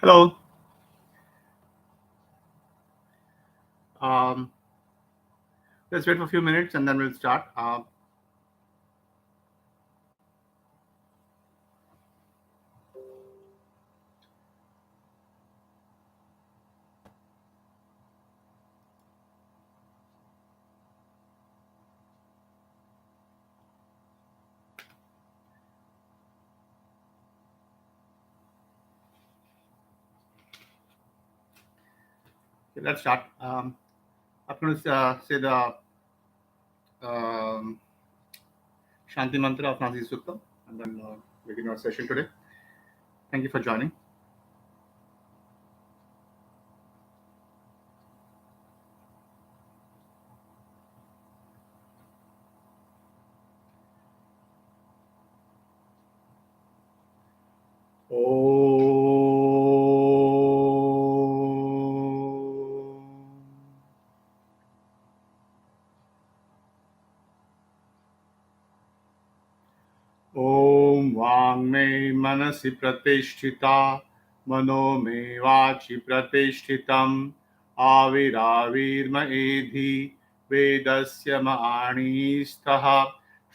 Hello. Um, let's wait for a few minutes and then we'll start. Let's start. I'm going to say the um, Shanti Mantra of Nasi Sutta and then begin our session today. Thank you for joining. ॐ वाङ् मे मनसि प्रतिष्ठिता मनो मे वाचि प्रतिष्ठितम् आविराविर्म एधि वेदस्य माणिस्तः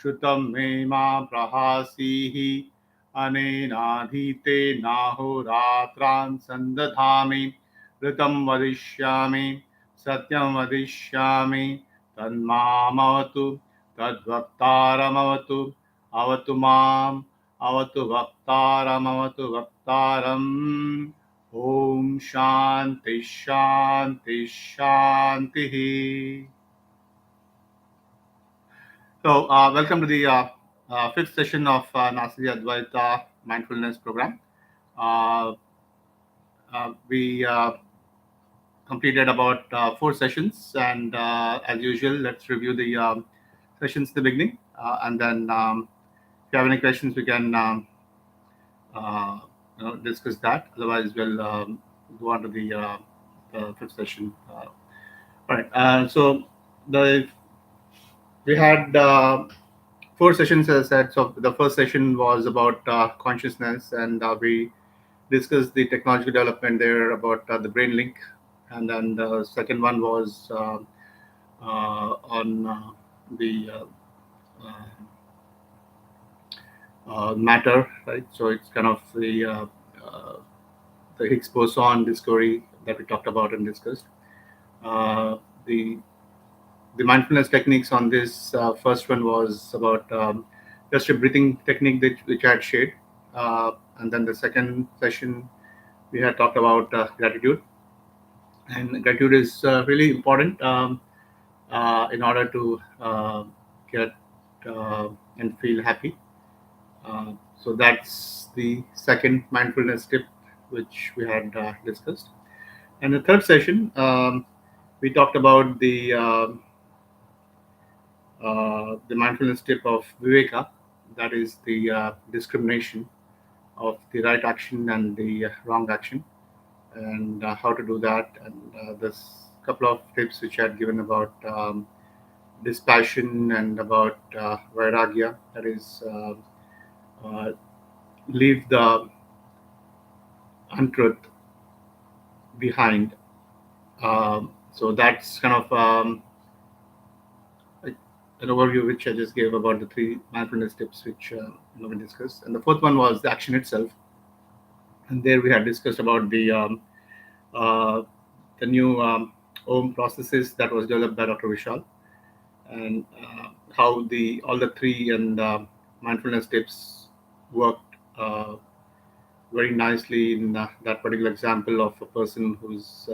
श्रुतं मे मा प्रहासीः अनेनाधीते नाहोरात्रान् सन्दधामि ऋतं वदिष्यामि सत्यं वदिष्यामि तन्मामवतु तद्वक्तारमवतु अवतु माम् अवतु वक्तारम् ॐ शान्ति शान्ति शान्तिः. So, welcome to the fifth session of Nasadiya Advaita Mindfulness program. We completed about 4 sessions, and as usual, let's review the sessions at the beginning, and then if you have any questions, we can discuss that. Otherwise, we'll go on to the fifth session. All right. So we had 4 sessions, as I said. So the first session was about consciousness, and we discussed the technological development there about the brain link, and then the second one was on the matter, right? So it's kind of the Higgs boson discovery that we talked about and discussed. The mindfulness techniques on this first one was about just a breathing technique which I had shared, and then the second session we had talked about gratitude, and gratitude is really important in order to get and feel happy. So that's the second mindfulness tip which we had discussed. And the third session, we talked about the mindfulness tip of Viveka, that is the discrimination of the right action and the wrong action, and how to do that. And there's a couple of tips which I had given about dispassion and about vairagya, that is leave the untruth behind. So that's kind of an overview which I just gave about the 3 mindfulness tips which we discussed. And the fourth one was the action itself. And there we had discussed about uh, the new Om processes that was developed by Dr. Vishal, and how all the 3 and mindfulness tips worked very nicely in that particular example of a person who's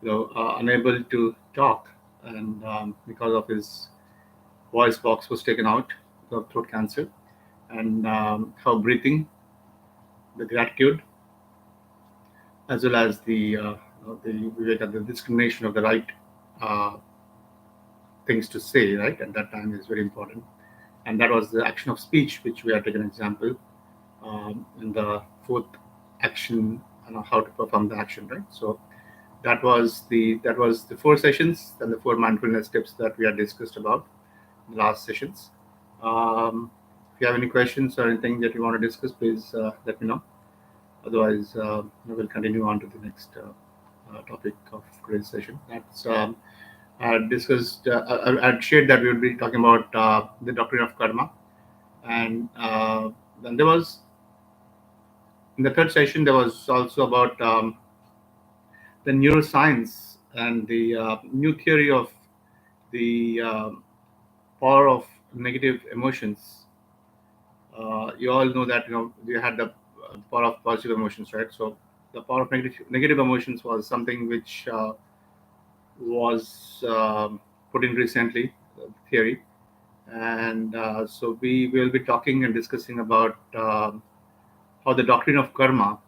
unable to talk, and because of his voice box was taken out because of throat cancer, and how breathing, the gratitude, as well as the discrimination of the right uh, things to say right at that time is very important, and that was the action of speech which we have taken example in the fourth action, how to perform the action, right? So that was the 4 sessions and the 4 mindfulness tips that we had discussed about in the last sessions. If you have any questions or anything that you want to discuss, please let me know. Otherwise, we'll continue on to the next topic of today's session. That's I had discussed. I had shared that we would be talking about the doctrine of karma, and then there was in the third session there was also about the neuroscience and the new theory of the power of negative emotions. You all know that we had the power of positive emotions, right? So the power of negative emotions was something which was put in recently, theory, and so we will be talking and discussing about how the doctrine of karma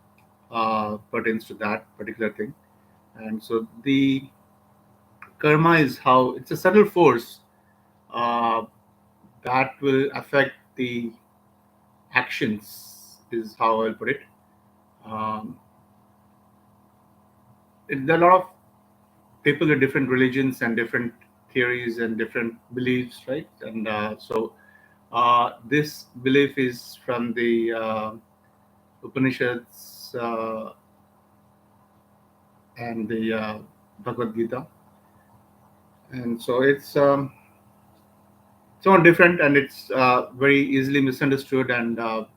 pertains to that particular thing. And so the karma is how it's a subtle force uh, that will affect the actions, is how I'll put it. Um, there are a lot of people with different religions and different theories and different beliefs, right? And so this belief is from the Upanishads and the Bhagavad Gita, and so it's somewhat different, and it's very easily misunderstood, and so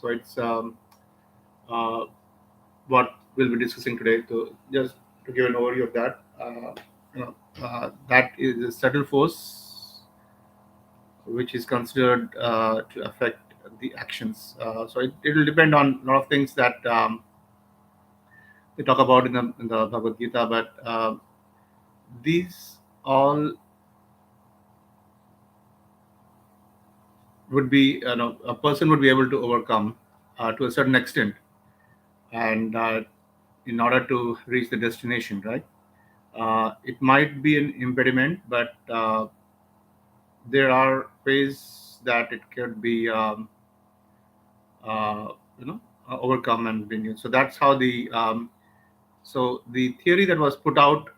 it's uh, what we'll be discussing today. So just to give an overview of that, that is a subtle force which is considered to affect the actions. So it will depend on a lot of things that they talk about in the Bhagavad Gita, but these all would be, a person would be able to overcome to a certain extent, and in order to reach the destination, right? It might be an impediment, but there are ways that it could be uh, you know overcome and been used. So that's how the so the theory that was put out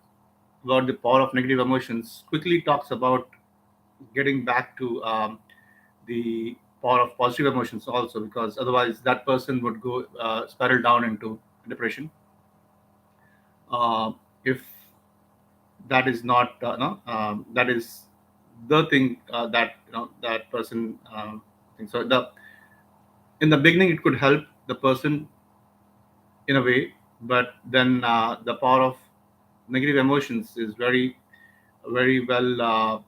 about the power of negative emotions quickly talks about getting back to the power of positive emotions also, because otherwise that person would go spiral down into depression if that is not no that is the thing that that person thinks. So the in the beginning it could help the person in a way, but then the power of negative emotions is very very well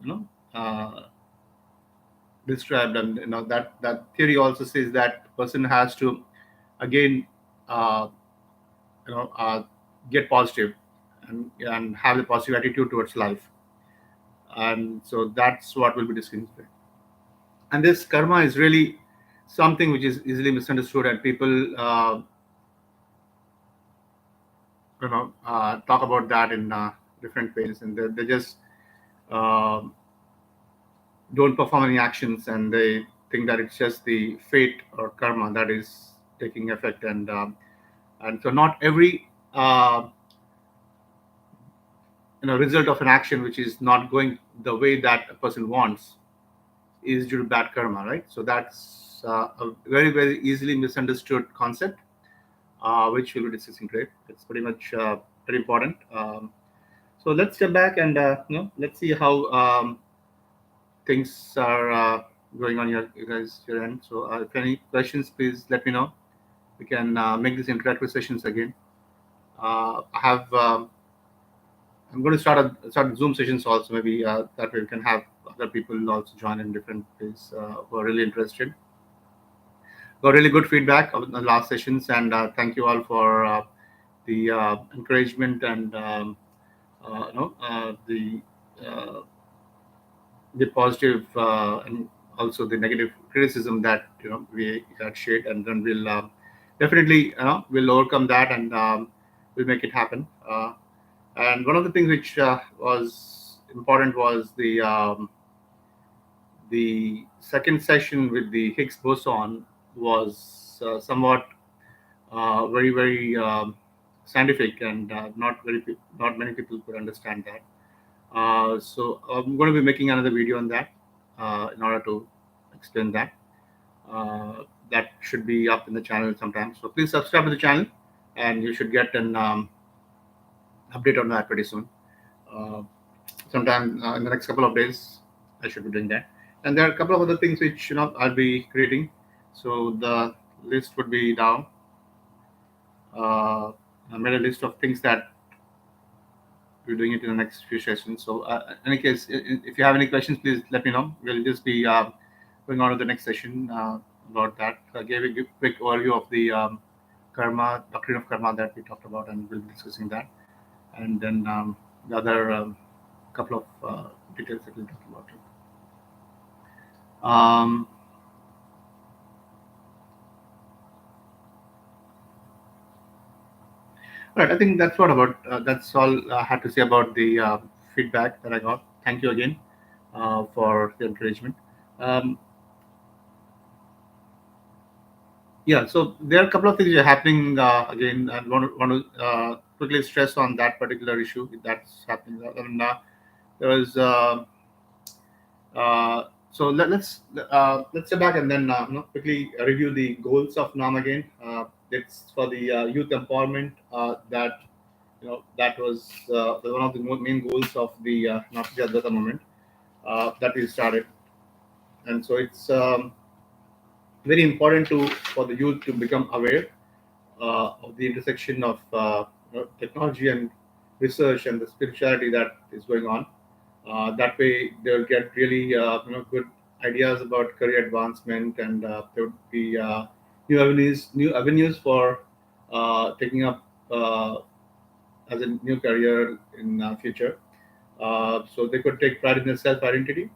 described, and that theory also says that person has to again uh, get positive and have a positive attitude towards life, and so that's what we'll be discussing today. And this karma is really something which is easily misunderstood, and people talk about that in different ways, and they just uh, don't perform any actions, and they think that it's just the fate or karma that is taking effect, and so not every result of an action which is not going the way that a person wants is due to bad karma, right? So that's a very very easily misunderstood concept, which we'll be discussing today. It's pretty much very important. So let's step back and let's see how things are going on your you guys your end. So if any questions, please let me know. We can make these interactive sessions again. I have. I'm going to start Zoom sessions also. Maybe that way we can have other people also join in different ways who are really interested. Got really good feedback of the last sessions, and thank you all for the encouragement and uh, the positive and also the negative criticism that we had shared, and then we'll definitely we'll overcome that, and we'll make it happen. And one of the things which was important was the second session with the Higgs boson was somewhat very very scientific, and not many people could understand that. So I'm going to be making another video on that in order to explain that. Uh, that should be up in the channel sometime. So please subscribe to the channel, and you should get an update on that pretty soon. Uh, Sometime in the next couple of days, I should be doing that. And there are a couple of other things which I'll be creating. So the list would be down. Uh, I made a list of things that we're doing it in the next few sessions. So in any case, if you have any questions, please let me know. We'll just be going on to the next session about that. I gave a quick overview of the karma, doctrine of karma that we talked about, and we'll be discussing that. And then the other couple of details that we'll talk about. Um, right, I think that's all I had to say about the feedback that I got. Thank you again for the encouragement. Um, yeah, so there are a couple of things that are happening again. I want to quickly stress on that particular issue that's happening. There was let's step back and then quickly review the goals of NAM again. It's for the youth empowerment that was one of the main goals of the Nasadiya Advaita movement that we started, and so it's very important to for the youth to become aware of the intersection of technology and research and the spirituality that is going on. That way, they'll get really good ideas about career advancement, and there would be new avenues for taking up as a new career in future. So they could take pride in their self identity.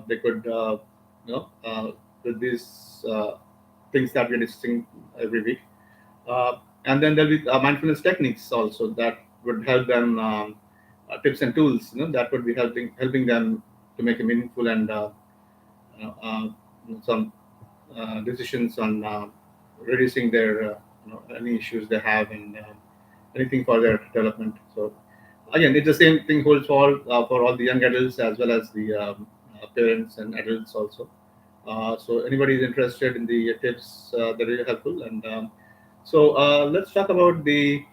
They could, with these things that we're discussing every week. And then there'll be mindfulness techniques also that would help them, tips and tools that would be helping them to make a meaningful and some decisions on reducing their any issues they have, and anything for their development. So again, it's the same thing holds for all the young adults as well as the parents and adults also. So anybody is interested in the tips, they're really helpful. And let's talk about the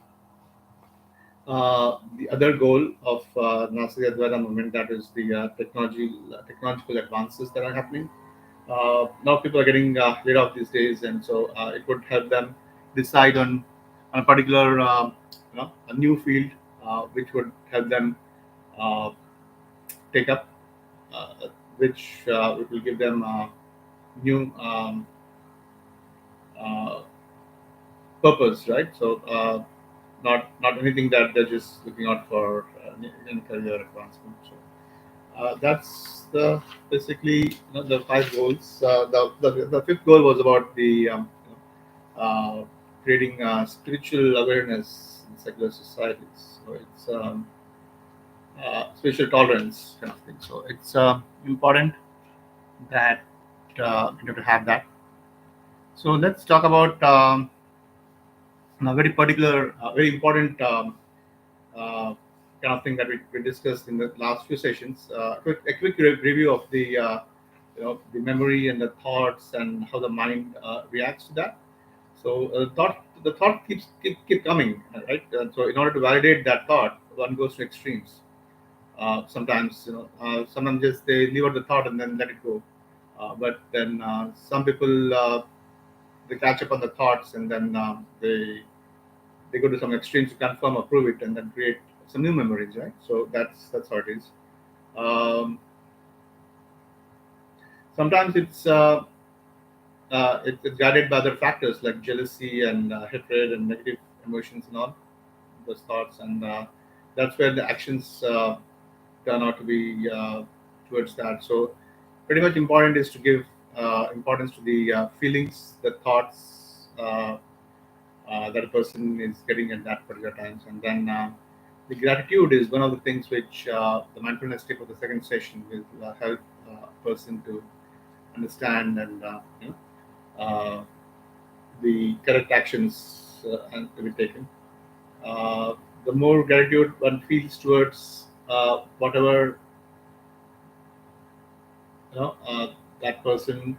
other goal of Nasadiya Advaita movement, that is the technological advances that are happening. Now people are getting laid off these days, and so it would help them decide on a particular a new field which would help them uh, take up, which will give them new uh, purpose, right? So not anything that they're just looking out for in career advancement. So that's the basically the five goals. The fifth goal was about the creating spiritual awareness in secular societies. So it's spiritual tolerance kind of thing. So it's important that to have that. So let's talk about a very particular, very important uh, kind of thing that we discussed in the last few sessions. A quick review of the memory and the thoughts and how the mind reacts to that. So the thought keep coming, right? And so in order to validate that thought, one goes to extremes. Sometimes sometimes just they leave out the thought and then let it go. But then some people they catch up on the thoughts, and then they go to some extremes to confirm or prove it, and then create some new memories, right? So that's how it is. Um, Sometimes it's guided by other factors like jealousy and hatred and negative emotions and all those thoughts, and that's where the actions turn out to be towards that. So pretty much important is to give importance to the feelings, the thoughts that a person is getting at that particular times, and then the gratitude is one of the things which the mindfulness tip of the second session will help a person to understand, and uh, the correct actions and to be taken. Uh, the more gratitude one feels towards whatever that person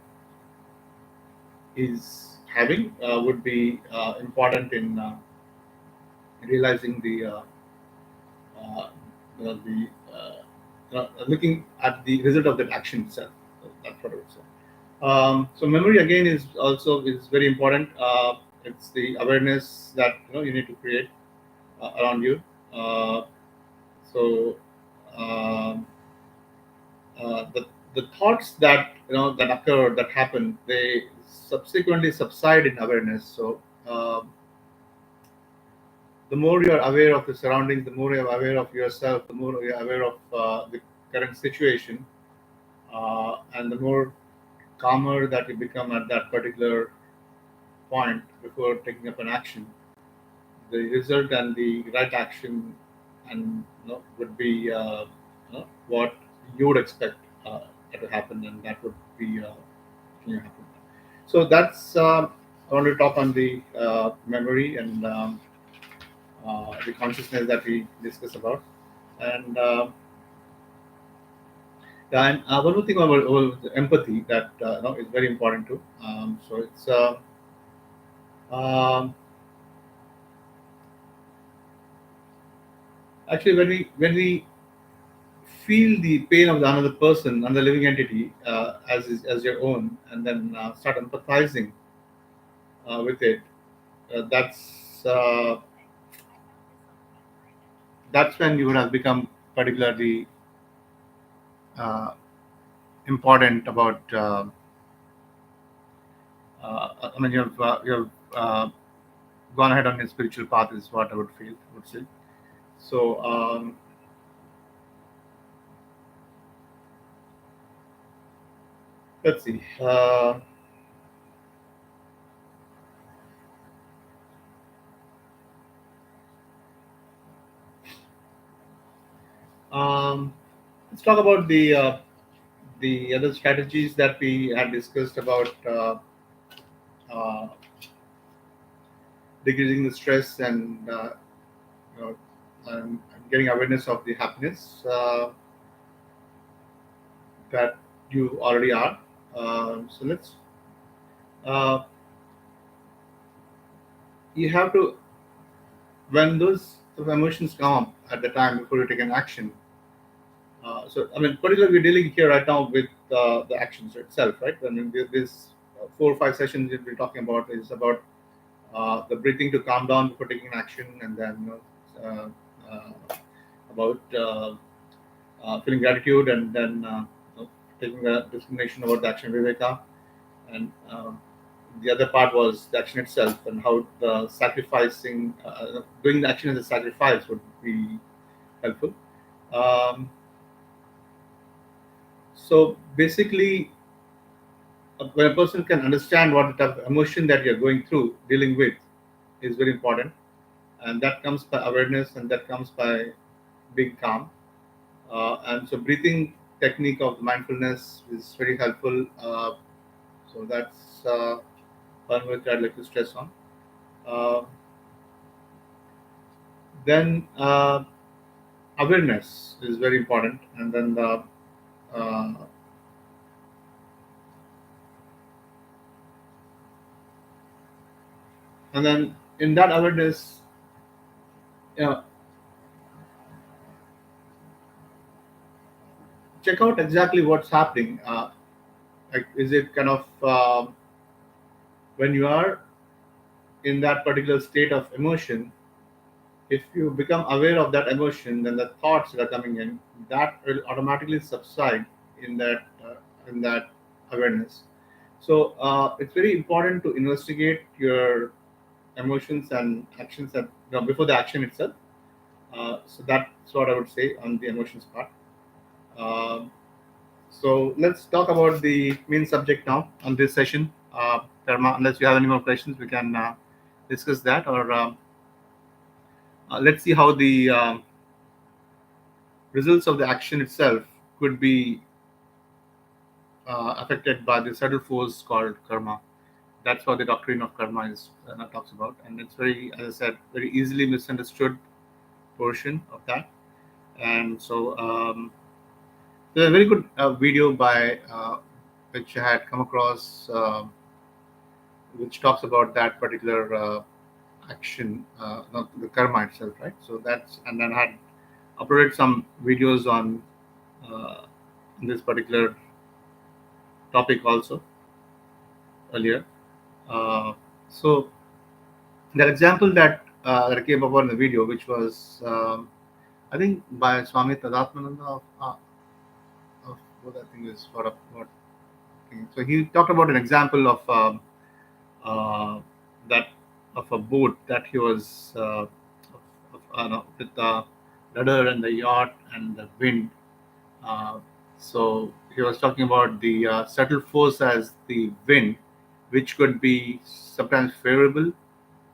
is having would be important in realizing uh, the looking at the result of that action itself. So that's what I would say. So memory again is very important. It's the awareness that you need to create around you. Uh, so um, the thoughts that that occur, that happen, they subsequently subside in awareness. So the more you are aware of the surroundings, the more you are aware of yourself, the more you are aware of the current situation, and the more calmer that you become at that particular point before taking up an action, the result and the right action and would be what you would expect to happen, and that would be happen. So that's I want to talk on the memory and the consciousness that we discussed about, and yeah, and one more thing about empathy that is very important too. So it's um, actually when we feel the pain of the another person, another living entity, as your own, and then start empathizing with it. That's when you would have become particularly uh, important about. I mean, you've gone ahead on your spiritual path is what I would say. So let's see. Um, let's talk about the other strategies that we had discussed about uh, decreasing the stress and you know, and getting awareness of the happiness that you already are. So let's. Uh, you have to, when those sort of emotions come up at the time before you take an action. So I mean, particularly we're dealing here right now with the actions itself, right? I mean, this 4 or 5 sessions that we're talking about is about the breathing to calm down before taking action, and then about feeling gratitude, and then taking the discrimination about the action viveka, and the other part was the action itself and how the sacrificing, doing the action as a sacrifice would be helpful. Um, so basically, when a person can understand what the type of emotion that you're going through, dealing with, is very important, and that comes by awareness, and that comes by being calm. And so breathing technique of mindfulness is very helpful. So that's one which I'd like to stress on. Uh, then awareness is very important, and then uh, in that awareness, you know, check out exactly what's happening. Like, is it kind of when you are in that particular state of emotion, if you become aware of that emotion, then the thoughts that are coming in, that will automatically subside in that awareness. So it's very important to investigate your emotions and actions that before the action itself. So that's what I would say on the emotions part. Um so let's talk about the main subject now on this session. Dharma, unless you have any more questions, we can discuss that, or let's see how the results of the action itself could be affected by the subtle force called karma. That's what the doctrine of karma is talks about, and it's very, as I said, very easily misunderstood portion of that. And so there's a very good video by which I had come across. which talks about that particular action, not the karma itself, right? So that's, and then I had uploaded some videos on uh, this particular topic also earlier. Uh, so the example that came up on the video, which was I think by Swami Tadatmananda of what I think is what thing. So he talked about an example of uh, that of a boat that he was no, with the rudder and the yacht and the wind. Uh, so he was talking about the subtle force as the wind, which could be sometimes favorable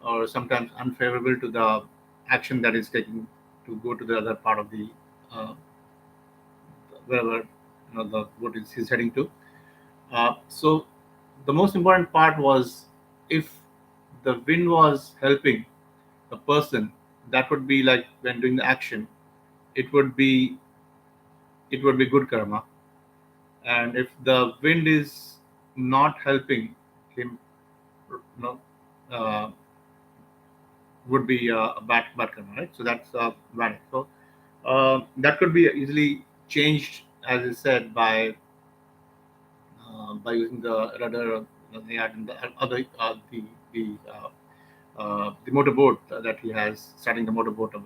or sometimes unfavorable to the action that is taken to go to the other part of the uh, wherever the boat is he's heading to. So the most important part was if the wind was helping a person, that would be like when doing the action, it would be it would be good karma. And if the wind is not helping him, you know, uh, would be a bad karma, right? So that's bad. So that could be easily changed, as I said, by using the rudder, the yard, and the other the motorboat that he has, starting the motorboat of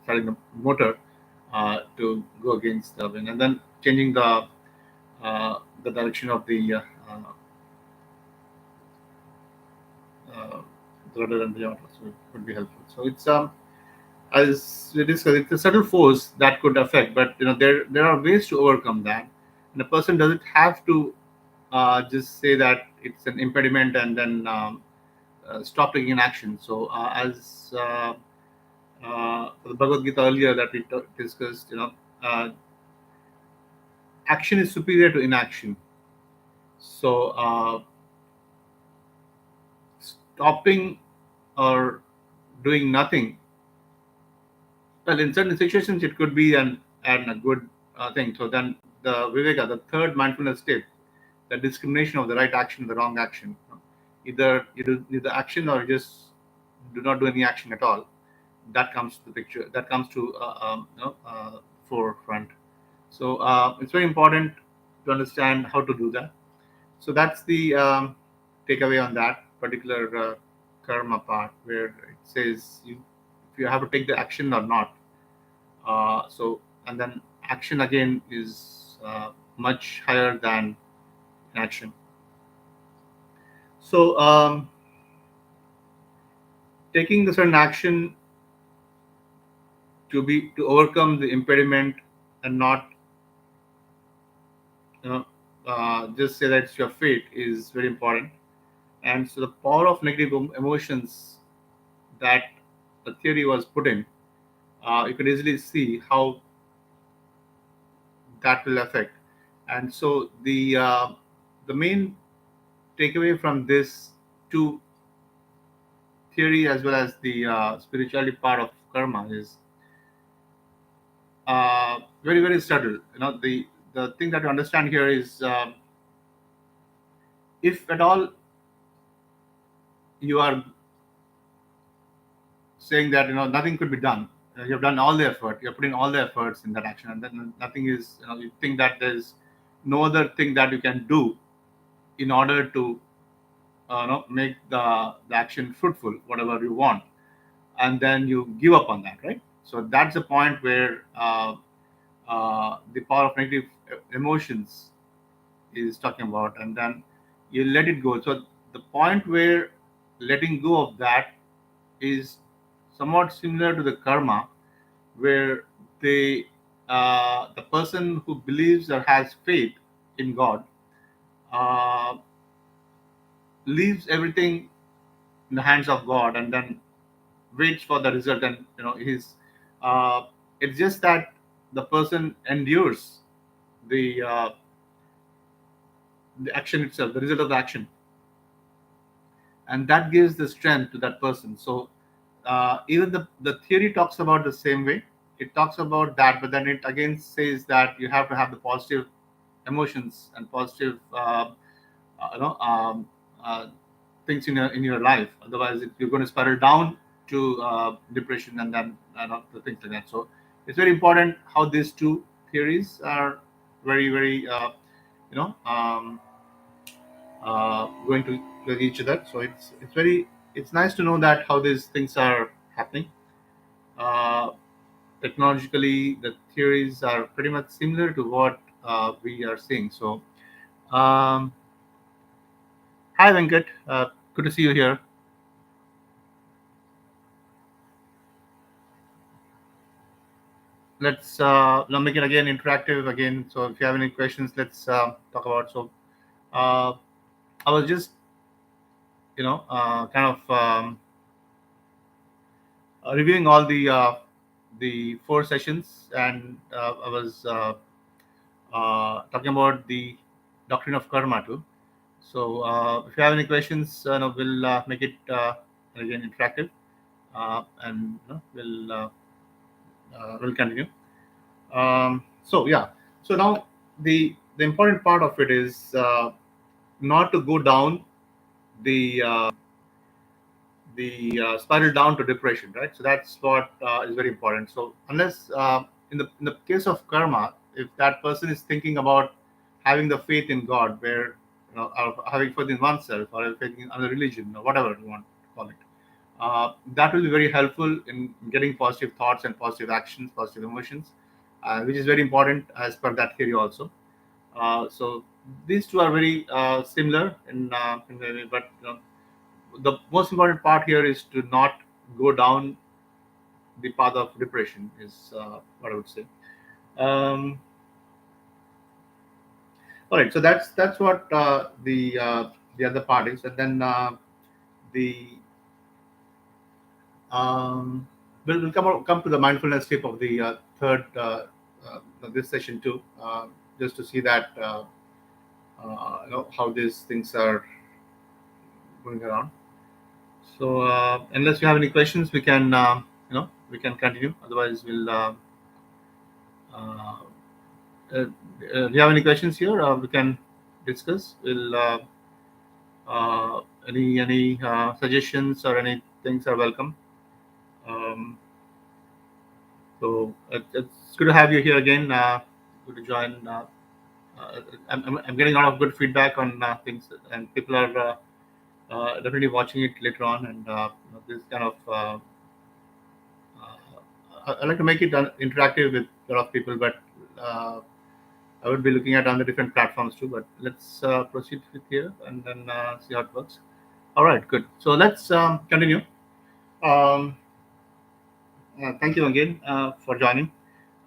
starting the motor to go against the wind, and then changing the direction of uh, the rudder and the yacht. So it would be helpful. So it's as we discussed, it's a subtle force that could affect, but there are ways to overcome that, and the person doesn't have to just say that it's an impediment and then stop taking an action. So as the Bhagavad Gita earlier that we discussed, action is superior to inaction. So stopping or doing nothing, well, in certain situations it could be an a good thing. So then the Viveka, the third mindfulness state, the discrimination of the right action, the wrong action. Either you do the action or you just do not do any action at all. That comes to the picture. That comes to forefront. So it's very important to understand how to do that. So that's the takeaway on that particular karma part, where it says if you have to take the action or not. So and then action again is much higher than inaction. So taking the certain action to overcome the impediment and not you know just say that it's your fate is very important. And so the power of negative emotions that the theory was put in, you could easily see how that will affect. And so the main takeaway from this two theory as well as the spirituality part of karma is very very subtle. The thing that you understand here is if at all you are saying that nothing could be done, you have done all the effort, you're putting all the efforts in that action, and then nothing is, you think that there's no other thing that you can do in order to make the action fruitful, whatever you want, and then you give up on that, right? So that's the point where the power of negative emotions is talking about, and then you let it go. So the point where letting go of that is somewhat similar to the karma, where the person who believes or has faith in God uh, leaves everything in the hands of God and then waits for the result. And he's it's just that the person endures the uh, the action itself, the result of the action, and that gives the strength to that person. So even the theory talks about the same way. It talks about that, but then it again says that you have to have the positive emotions and positive uh, things in your life. Otherwise, you're going to spiral down to depression and then the things like that. So it's very important how these two theories are very you know um, going to with each other. So it's nice to know that how these things are happening. Uh, Technologically, the theories are pretty much similar to what we are seeing. So, um, hi Venkat, good to see you here. Let's now make it again interactive again. So, if you have any questions, let's talk about. So, uh, I was just kind of reviewing all the four sessions, and I was talking about the doctrine of karma too. So, if you have any questions, no, we'll make it again interactive, and we'll continue. So yeah, so now the important part of it is not to go down the spiral down to depression, right? So that's what is very important. So unless in the case of karma, if that person is thinking about having the faith in God, where or having faith in oneself or faith in other religion or whatever you want to call it, that will be very helpful in getting positive thoughts and positive actions, positive emotions, which is very important as per that theory also. So these two are very similar in a way, but the most important part here is to not go down the path of depression. Is what I would say. Um, all right, so that's what the other part is, and then the we'll come to the mindfulness tip of the third this session too, just to see that how these things are going around. So unless you have any questions, we can we can continue. Otherwise, we'll. Uh, do you have any questions here? We can discuss. We'll any suggestions or any things are welcome. Um, so it's good to have you here again. Good to join. I'm getting a lot of good feedback on things, and people are definitely watching it later on. And this kind of I like to make it interactive with a lot of people, but uh, I would be looking at on the different platforms too. But let's proceed with here and then see how it works. All right, good. So let's continue. Um, Thank you again for joining.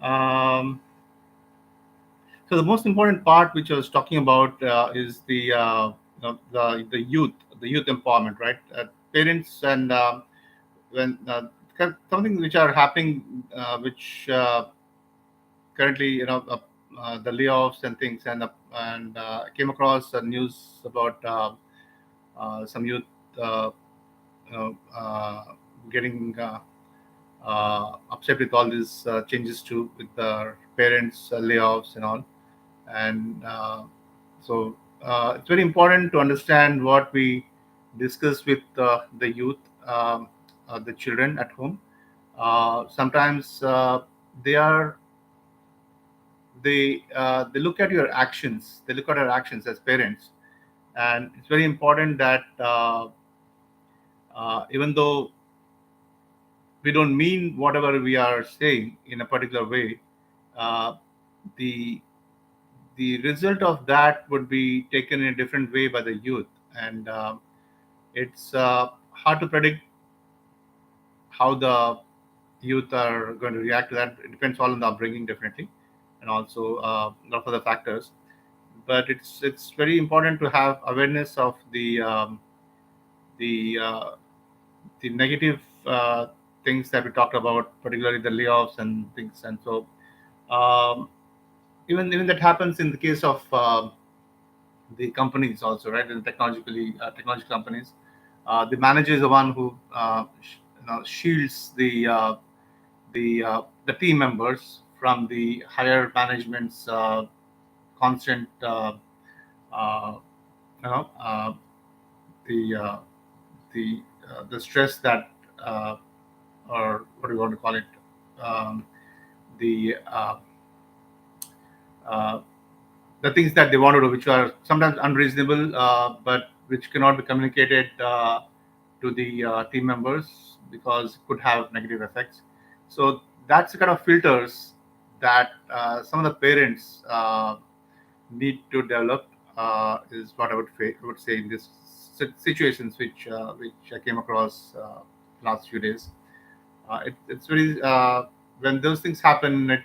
Um, so the most important part, which I was talking about, is the youth empowerment, right? Parents and when something which are happening, which currently the layoffs and things, and came across news about some youth uh, you know, getting upset with all these changes to with the parents layoffs and all, and so it's very important to understand what we discuss with the youth, the children at home. Sometimes they are they look at your actions, they look at our actions as parents, and it's very important that even though we don't mean whatever we are saying in a particular way, uh, the the result of that would be taken in a different way by the youth, and it's hard to predict how the youth are going to react to that. It depends all on the upbringing, definitely, and also a lot of other factors. But it's very important to have awareness of the the negative things that we talked about, particularly the layoffs and things. And so um, even that happens in the case of the companies also, right? In technology companies, the manager is the one who shields the team members from the higher management's constant uh, you know uh, the uh, the stress that, uh, or what do you want to call it, um, the uh, uh, the things that they want to do, which are sometimes unreasonable, but which cannot be communicated to the team members because it could have negative effects. So that's the kind of filters that some of the parents need to develop, is what I would say in these situations which I came across last few days. It's very when those things happen, it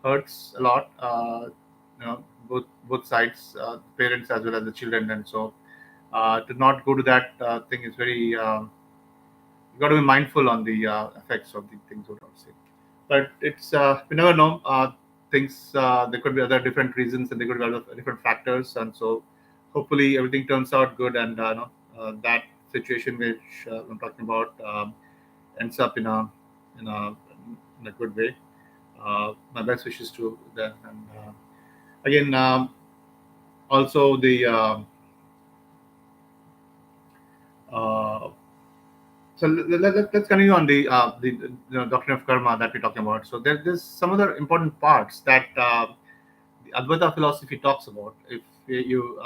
hurts a lot. Both sides, parents as well as the children, and so to not go to that thing is very. You got to be mindful on the effects of the things. What I would say, but it's we never know. Things there could be other different reasons, and there could be other different factors, and so hopefully everything turns out good, and no, that situation which I'm talking about ends up in a good way. My best wishes to them, and again, also the uh, so let's continue on the doctrine of karma that we're talking about. So there's some other important parts that the Advaita philosophy talks about. If you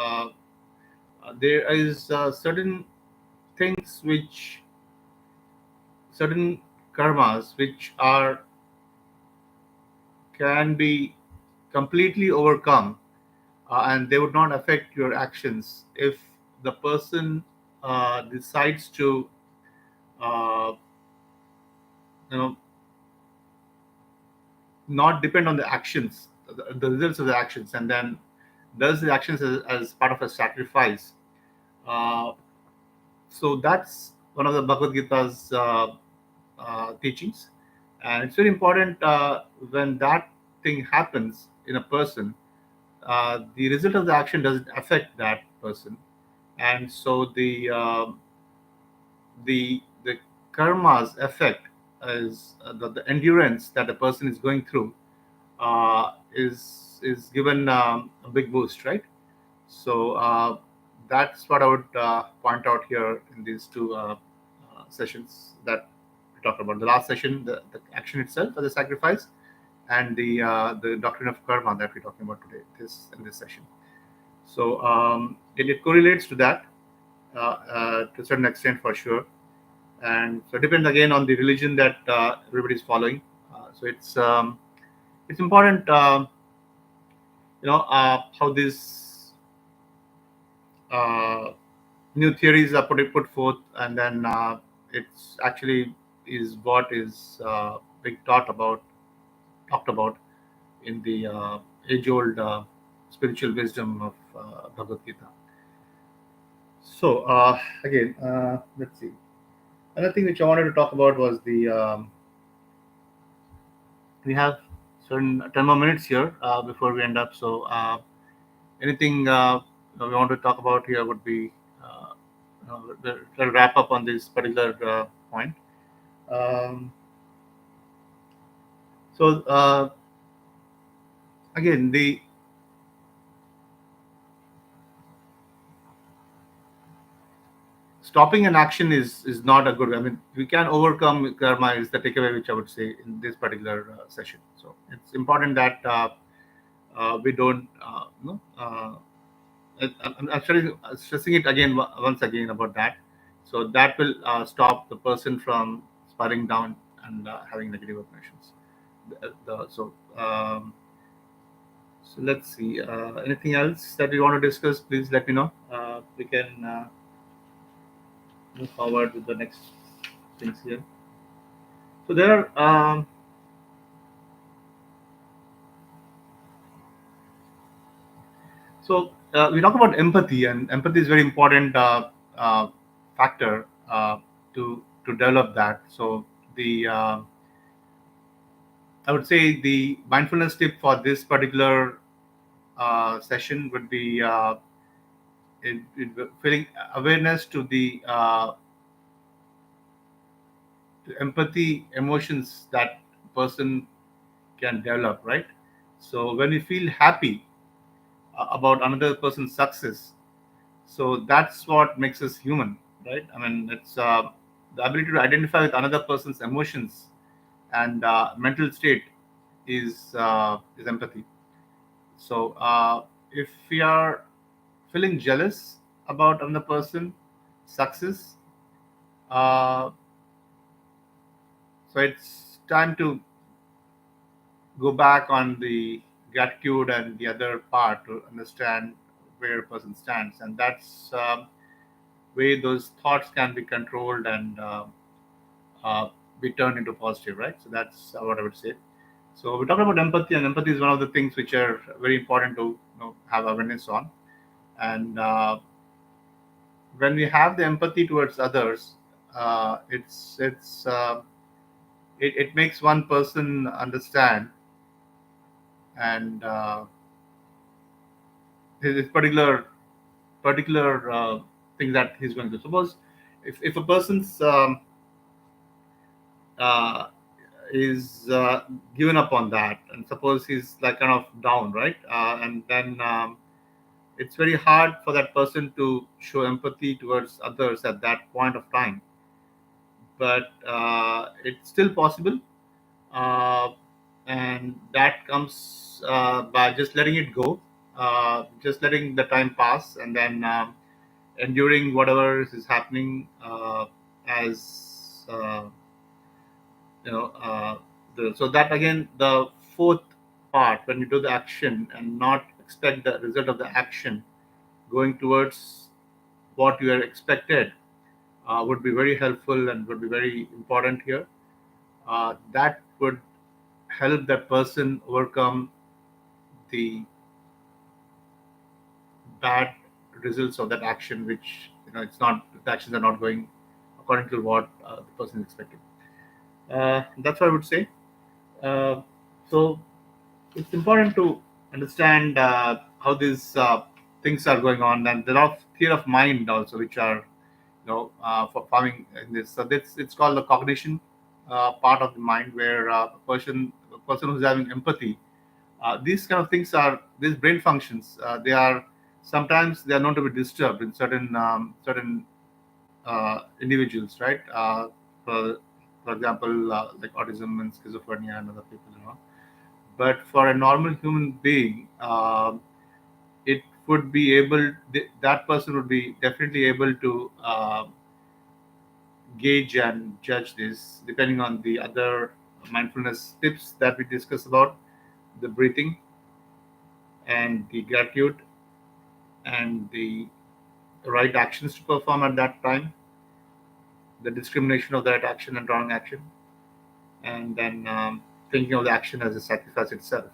there is certain things which certain karmas which are can be completely overcome, and they would not affect your actions if the person decides to uh, you know not depend on the actions, the results of the actions, and then does the actions as part of a sacrifice. uh, so that's one of the Bhagavad Gita's teachings, and it's very important when that thing happens in a person, the result of the action doesn't affect that person, and so the karma's effect is the endurance that a person is going through is given a big boost, right? So that's what I would point out here in these two sessions that we talked about. The last session, the action itself as a sacrifice, and the doctrine of karma that we're talking about today, this in this session. So it correlates to that to a certain extent for sure, and so it depends again on the religion that everybody is following. So it's important, how these uh, new theories are put forth, and then it's actually is what is being talked about in the age-old spiritual wisdom of Bhagavad Gita. So again, let's see. Another thing which I wanted to talk about was the we have certain 10 more minutes here before we end up. So anything we want to talk about here would be we'll wrap up on this particular point. Um, so again, the stopping an action is not a good. I mean, we can overcome karma is the takeaway which I would say in this particular session. So it's important that we don't I'm stressing it again once again about that. So that will stop the person from spiraling down and having negative emotions. So let's see. Anything else that we want to discuss? Please let me know. We can move forward with the next things here. So there are. We talk about empathy, and empathy is very important factor to develop that. So the I would say the mindfulness tip for this particular session would be feeling awareness to empathy emotions that person can develop, right? So when we feel happy about another person's success, So that's what makes us human, right? I mean, it's the ability to identify with another person's emotions and mental state is empathy. So if we are feeling jealous about another person success, uh, so it's time to go back on the gratitude and the other part to understand where a person stands, and that's way those thoughts can be controlled and uh, be turned into positive, right? So that's what I would say. So we talked about empathy, and empathy is one of the things which are very important to have awareness on. And when we have the empathy towards others, it makes one person understand and his particular thing that he's going to. Suppose if a person's uh, is given up on that, and suppose he's like kind of down, right? And then it's very hard for that person to show empathy towards others at that point of time. But it's still possible, uh, and that comes by just letting it go, just letting the time pass, and then enduring whatever is happening as so that again the fourth part, when you do the action and not expect the result of the action going towards what you are expected, would be very helpful and would be very important here. That would help that person overcome the bad results of that action, which it's not, the actions are not going according to what the person is expecting. That's what I would say. uh, so it's important to understand how these things are going on, and there are theory of mind also which are for farming in this. So this, it's called the cognition part of the mind, where a person who's having empathy, these kind of things are these brain functions. They are sometimes they are known to be disturbed in certain individuals, right? For example, like autism and schizophrenia and other people. But for a normal human being, it would be able that person would be definitely able to gauge and judge this, depending on the other mindfulness tips that we discussed about the breathing and the gratitude and the right actions to perform at that time, the discrimination of that action and wrong action, and then thinking of the action as a sacrifice itself.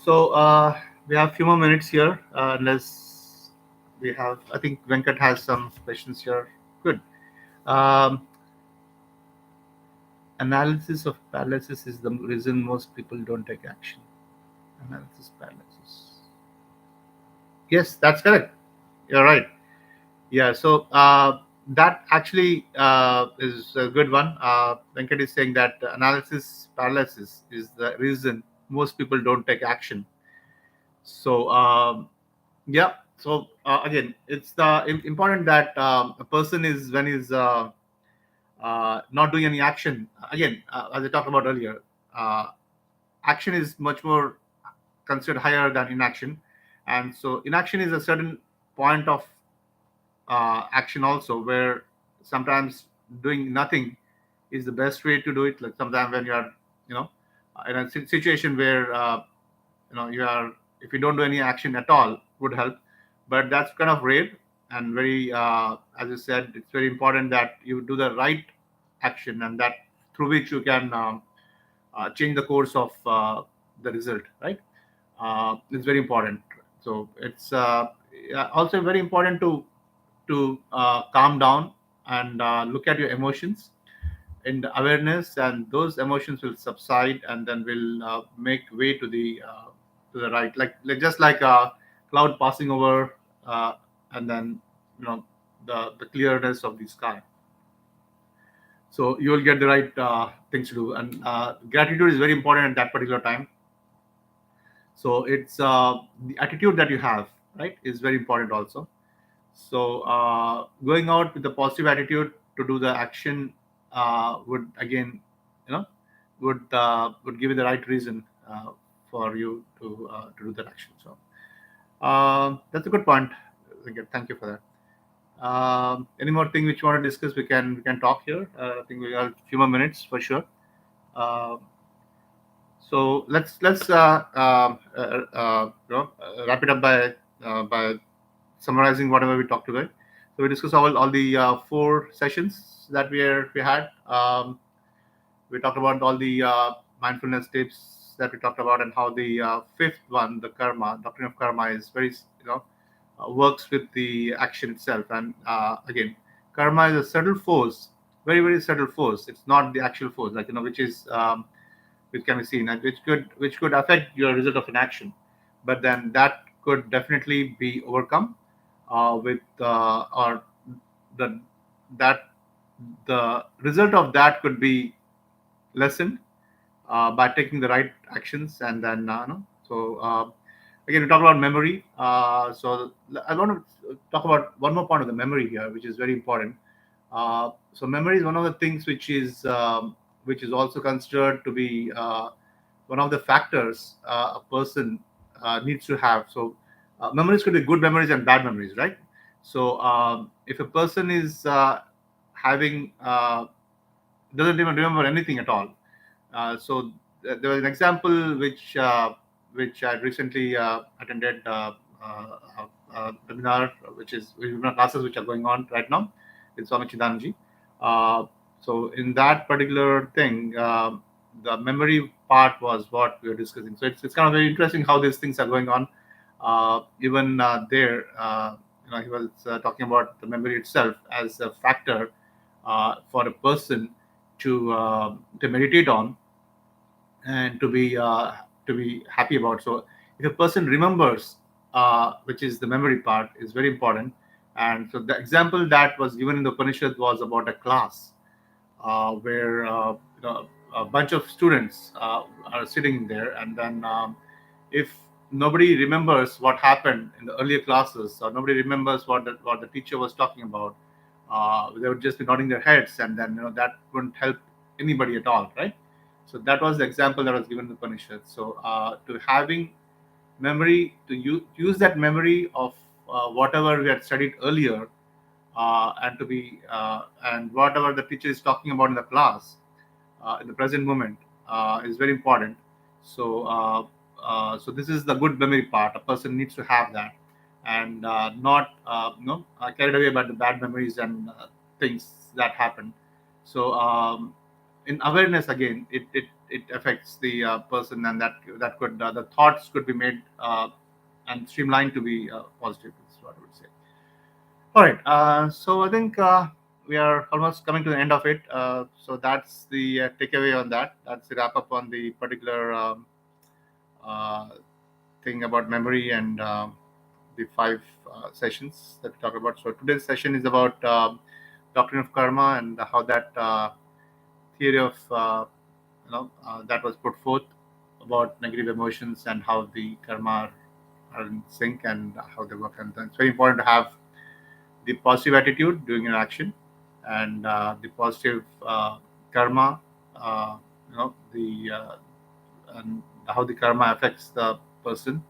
So we have a few more minutes here, unless we have. I think Venkat has some questions here. Good. Um, Analysis of paralysis is the reason most people don't take action. Analysis paralysis. Yes, that's correct. You're right. Yeah. So that actually is a good one. Venkat is saying that analysis paralysis is the reason most people don't take action. So yeah. So again, it's important that a person is when he's not doing any action. Again, as I talked about earlier, uh, action is much more considered higher than inaction, and so inaction is a certain point of action also, where sometimes doing nothing is the best way to do it. Like sometimes when you are, you know, in a situation where you are, if you don't do any action at all, would help, but that's kind of rare and very, as you said, it's very important that you do the right action, and that through which you can change the course of the result, right? It's very important. So it's yeah, also very important to calm down and look at your emotions in the awareness, and those emotions will subside and then will make way to the right, like just like a cloud passing over, and then you know the clearness of the sky. So you will get the right things to do, and gratitude is very important at that particular time. So it's the attitude that you have, right, is very important also. So going out with a positive attitude to do the action would again, you know, would give you the right reason for you to do that action. So that's a good point. Okay, thank you for that. Any more thing which you want to discuss? We can talk here. I think we have a few more minutes for sure. Uh, so let's wrap it up by summarizing whatever we talked about. So we discussed all the four sessions that we had. We talked about all the mindfulness tips that we talked about, and how the fifth one, the karma doctrine of karma, is very works with the action itself. And again, karma is a subtle force, very very subtle force. It's not the actual force, like which is which can be seen, and which could affect your result of an action, but then that could definitely be overcome with or the that the result of that could be lessened by taking the right actions. And then so again, we talk about memory. So I want to talk about one more point of the memory here, which is very important. So memory is one of the things which is also considered to be one of the factors a person needs to have. So memories could be good memories and bad memories, right? So if a person is having doesn't even remember anything at all. There was an example which I recently attended webinar, webinar classes which are going on right now. It's Swami Chidanji. Uh, so in that particular thing, the memory part was what we were discussing. So it's kind of very interesting how these things are going on. Even there, he was talking about the memory itself as a factor for a person to meditate on and to be happy about. So if a person remembers, which is the memory part, is very important. And so the example that was given in the Upanishad was about a class where a bunch of students are sitting there, and then if nobody remembers what happened in the earlier classes, or nobody remembers what the teacher was talking about, they would just be nodding their heads, and then that wouldn't help anybody at all, right? So that was the example that was given in the Upanishad. So to having memory, to use that memory of whatever we had studied earlier, and to be and whatever the teacher is talking about in the class in the present moment is very important. So so this is the good memory part. A person needs to have that, and not carried away by the bad memories and things that happen. So in awareness, again, it affects the person, and that could the thoughts could be made and streamlined to be positive, is what I would say. All right. So I think we are almost coming to the end of it. So that's the takeaway on that. That's the wrap up on the particular uh, thing about memory and the five sessions that we talk about. So today's session is about doctrine of karma and how that theory of that was put forth about negative emotions and how the karma are in sync and how they work. And it's very important to have the positive attitude during an action, and the positive karma, the and how the karma affects the person,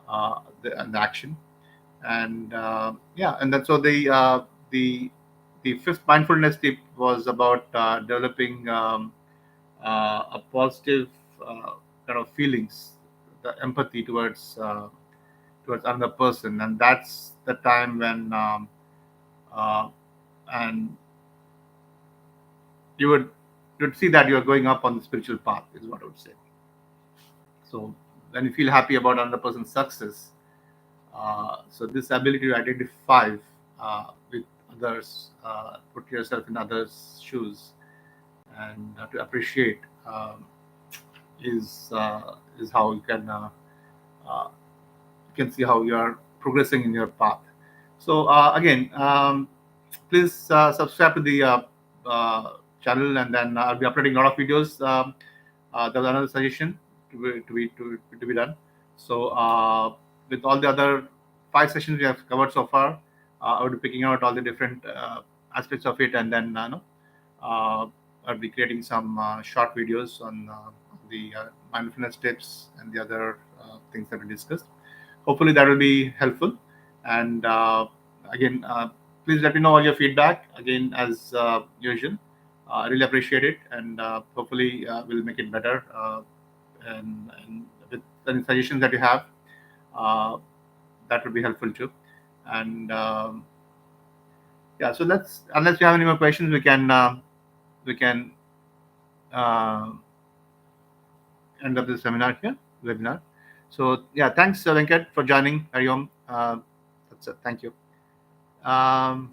and the action. And yeah, and then so the fifth mindfulness tip was about developing a positive kind of feelings, the empathy towards another person. And that's the time when uh, and you would see that you are going up on the spiritual path, is what I would say. So when you feel happy about another person's success, so this ability to identify with others, put yourself in others' shoes, and to appreciate is how uh, you can see how you are progressing in your path. So again, please subscribe to the channel, and then I'll be uploading a lot of videos. There was another suggestion to be done. So with all the other 5 sessions we have covered so far. I would be picking out all the different aspects of it, and then uh, I'll be creating some short videos on the mindfulness tips and the other things that we discussed. Hopefully, that will be helpful. And again, please let me know all your feedback. Again, as usual, I really appreciate it, and hopefully, we'll make it better. And with any suggestions that you have, uh, that would be helpful too. And yeah, so let's, unless you have any more questions, we can uh, end up the seminar here, webinar. So yeah, thanks Venkat for joining. Hariom. That's it. Thank you. Um,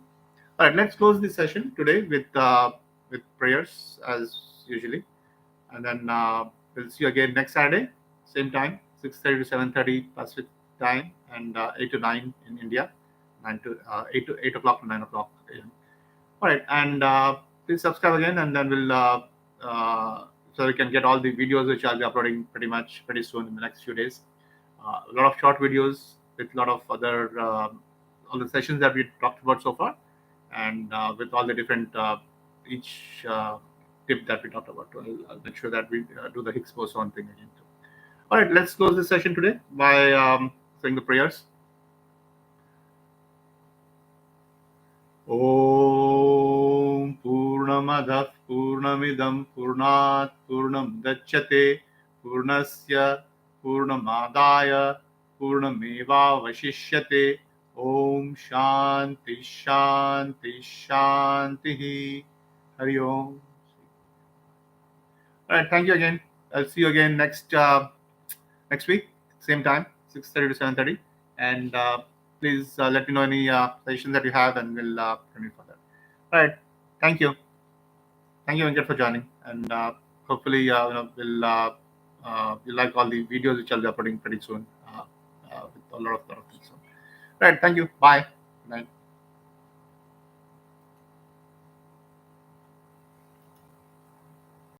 all right, let's close this session today with prayers as usually, and then we'll see you again next Saturday, same time, 6:30 to 7:30 Pacific time, and 8 to 9 in India, 8 o'clock to 9 o'clock AM. All right, and please subscribe again, and then we'll so you can get all the videos which I'll be uploading pretty soon in the next few days. A lot of short videos with a lot of other all the sessions that we talked about so far, and with all the different each tip that we talked about. I'll make sure that we do the Higgs boson thing again too. All right, let's close this session today by saying the prayers. ॐ पूर्णमदः पूर्णमिदं पूर्णात् पूर्णमुदच्यते पूर्णस्य पूर्णमादाय पूर्णमेवावशिष्यते ॐ शान्ति शान्ति शान्तिः हरि ओम. All right, thank you again. I'll see you again next week, same time, 6:30 to 7:30, and please let me know any suggestions that you have, and we'll continue for that. All right, thank you, Venkat, for joining, and hopefully, you'll like all the videos which I'll be uploading pretty soon with a lot of things. So, all right, thank you. Bye. Good night.